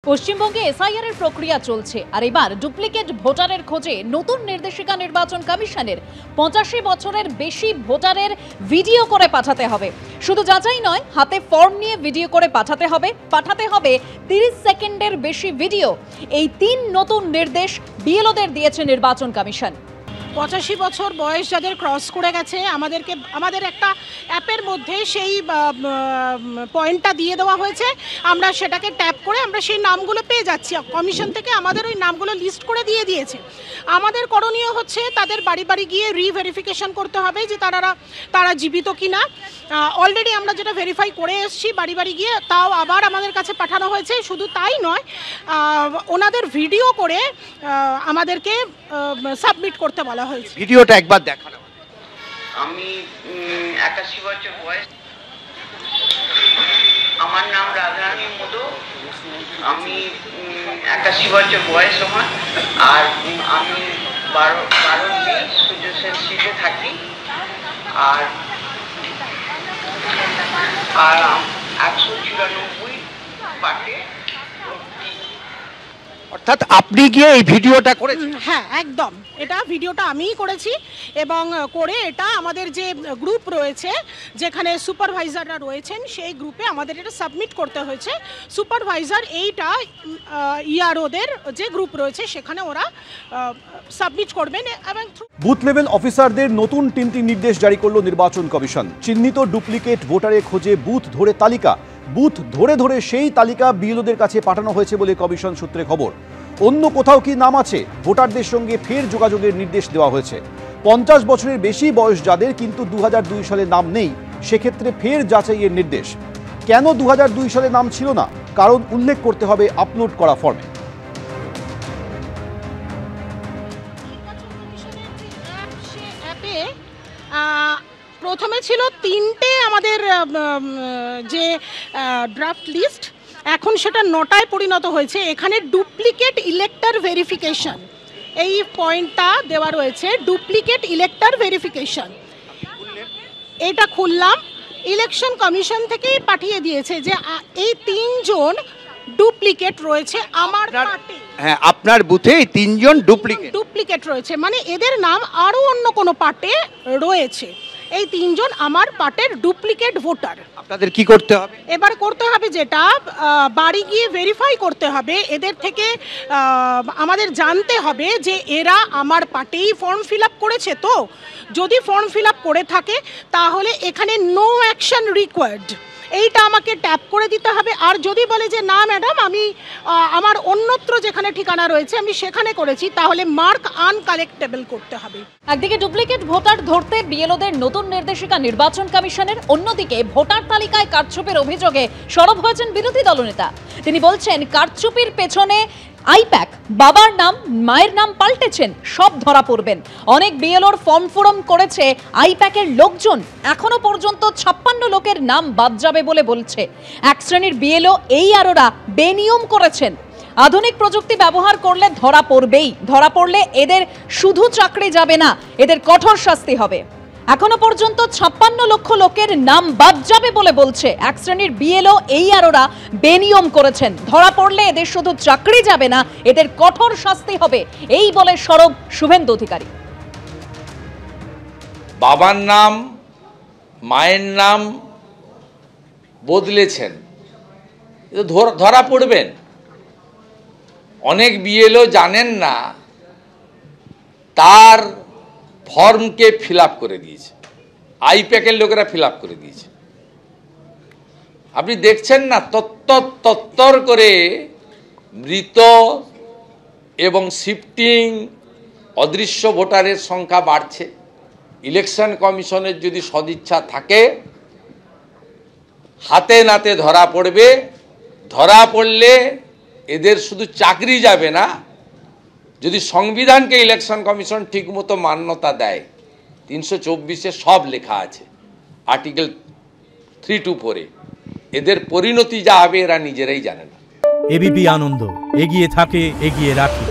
পশ্চিমবঙ্গে এসআইআর এর প্রক্রিয়া চলছে আর এবার ডুপ্লিকেট ভোটারের খোঁজে নতুন নির্দেশিকা নির্বাচন কমিশনের 85 বছরের বেশি ভোটারের ভিডিও করে পাঠাতে হবে। শুধু যাচাই নয়, হাতে ফর্ম নিয়ে ভিডিও করে পাঠাতে হবে 30 সেকেন্ডের বেশি ভিডিও। এই 3 নতুন নির্দেশ বিএলওদের দিয়েছে নির্বাচন কমিশন। 85 বছর বয়স যাদের ক্রস করে গেছে আমাদের একটা অ্যাপের মধ্যে সেই পয়েন্টটা দিয়ে দেওয়া হয়েছে। আমরা সেটাকে ট্যাপ করে আমরা সেই নামগুলো পেয়ে যাচ্ছি। কমিশন থেকে আমাদের ওই নামগুলো লিস্ট করে দিয়ে দিয়েছে। আমাদের করণীয় হচ্ছে তাদের বাড়ি বাড়ি গিয়ে রিভেরিফিকেশন করতে হবে যে তারা জীবিত কিনা। অলরেডি আমরা যেটা ভেরিফাই করে এসেছি বাড়ি বাড়ি গিয়ে, তাও আবার আমাদের কাছে পাঠানো হয়েছে। শুধু তাই নয়, ওনাদের ভিডিও করে আমাদেরকে সাবমিট করতে বলা হয়েছে। ভিডিওটা একবার দেখানো। আমি 81 বছর বয়স, আমার নাম রাধারানী মধু, আমি 81 বছর বয়স আমার, আর আমি 12 সূর্য সেন স্ট্রিটে থাকি, আর 194 পার্টে। অর্থাৎ আপনি গিয়ে এই ভিডিওটা করেছেন? হ্যাঁ, একদম। এটা ভিডিওটা আমিই করেছি এবং করে এটা আমাদের যে গ্রুপ রয়েছে, যেখানে সুপারভাইজাররা রয়েছেন, সেই গ্রুপে আমাদের এটা সাবমিট করতে হয়েছে। সুপারভাইজার এইটা ইআরওদের যে গ্রুপ রয়েছে সেখানে ওরা সাবমিট করবেন। এবং বুথ লেভেল অফিসারদের নতুন 3টি নির্দেশ জারি করলো নির্বাচন কমিশন। চিহ্নিত ডুপ্লিকেট ভোটারের খোঁজে বুথ ধরে তালিকা, বুথ ধরে ধরে সেই তালিকা বিএলওদের কাছে পাঠানো হয়েছে বলে কমিশন সূত্রে খবর। অন্য কোথাও কি নাম আছে, ভোটারদের সঙ্গে ফের যোগাযোগের নির্দেশ দেওয়া হয়েছে। 50 বছরের বেশি বয়স যাদের কিন্তু 2002 সালে নাম নেই, সেক্ষেত্রে ফের যাচাইয়ের নির্দেশ। কেন 2002 সালে নাম ছিল না, কারণ উল্লেখ করতে হবে আপলোড করা ফর্মে। প্রথমে ছিল 3টে আমাদের যে ড্রাফট লিস্ট, এখন সেটা 9টায় পরিণত হয়েছে। এখানে ডুপ্লিকেট ইলেক্টর ভেরিফিকেশন, এই পয়েন্টটা দেওয়া রয়েছে, ডুপ্লিকেট ইলেক্টর ভেরিফিকেশন। এটা খুললাম, ইলেকশন কমিশন থেকেই পাঠিয়ে দিয়েছে যে এই 3 জন ডুপ্লিকেট রয়েছে আমার পার্টি। হ্যাঁ, আপনার বুথে 3 জন ডুপ্লিকেট রয়েছে, মানে এদের নাম আরো অন্য কোনো পার্টে রয়েছে। এই 3 জন আমার পার্টের ডুপ্লিকেট ভোটার। আপনাদের কি করতে হবে? এবার করতে হবে যেটা, বাড়ি গিয়ে ভেরিফাই করতে হবে। এদের থেকে আমাদের জানতে হবে যে এরা আমার পার্টেই ফর্ম ফিল আপ করেছে। তো যদি ফর্ম ফিল আপ করে থাকে তাহলে এখানে নো অ্যাকশন রিকোয়ার্ড, এইটা আমাকে ট্যাপ করে দিতে হবে। আর যদি বলে যে না ম্যাডাম, আমি আমার অন্যত্র যেখানে ঠিকানা রয়েছে আমি সেখানে করেছি, তাহলে মার্ক আনকালেক্টেবল করতে হবে। একদিকে ডুপ্লিকেট ভোটার ধরতে বিএলওদের নতুন নির্দেশিকা নির্বাচন কমিশনের, অন্যদিকে ভোটার তালিকায় কারচুপির অভিযোগে সরব হয়েছেন বিরোধী দলনেতা। তিনি বলছেন কারচুপির পেছনে আইপ্যাক, বাবার নাম মায়ের নাম পাল্টেছেন, সব ধরা পড়বেন। অনেক বিএলওর ফর্ম ফোরম করেছে আইপ্যাকের লোকজন, এখনো পর্যন্ত 56 লোকের নাম বাদ যাবে বলে বলছে। এক শ্রেণীর বিএলও এই আরোরা বেনিয়ম করেছেন। আধুনিক প্রযুক্তি ব্যবহার করলে ধরা পড়বেই, ধরা পড়লে এদের শুধু চাকরি যাবে না, এদের কঠোর শাস্তি হবে। এখনো পর্যন্ত 56 লক্ষ লোকের নাম বাদ যাবে বলে বলছে এক শ্রেণীর বিএলও এই আরোরা বেনিয়ম করেছেন। ধরা পড়লে এদের শুধু চাকরি যাবে না, এদের কঠোর শাস্তি হবে, এই বলে সরব শুভেন্দু অধিকারী। বাবার নাম মায়ের নাম বদলেছেন, ধরা পড়বেন। অনেক বিএলও জানেন না তার ফর্মকে ফিল আপ করে দিয়েছে, আইপ্যাকের লোকেরা ফিল আপ করে দিয়েছে। আপনি দেখছেন না, তত্তর করে মৃত এবং শিফটিং অদৃশ্য ভোটারের সংখ্যা বাড়ছে। ইলেকশন কমিশনের যদি সদিচ্ছা থাকে, হাতে নাতে ধরা পড়বে। ধরা পড়লে এদের শুধু চাকরি যাবে না, যদি সংবিধানকে ইলেকশন কমিশন ঠিকমতো মান্যতা দেয়, 324-এ সব লেখা আছে, আর্টিকেল 324-এ, এদের পরিণতি যা হবে এরা নিজেরাই জানে না। এবিপি আনন্দ, এগিয়ে থাকে, এগিয়ে রাখে।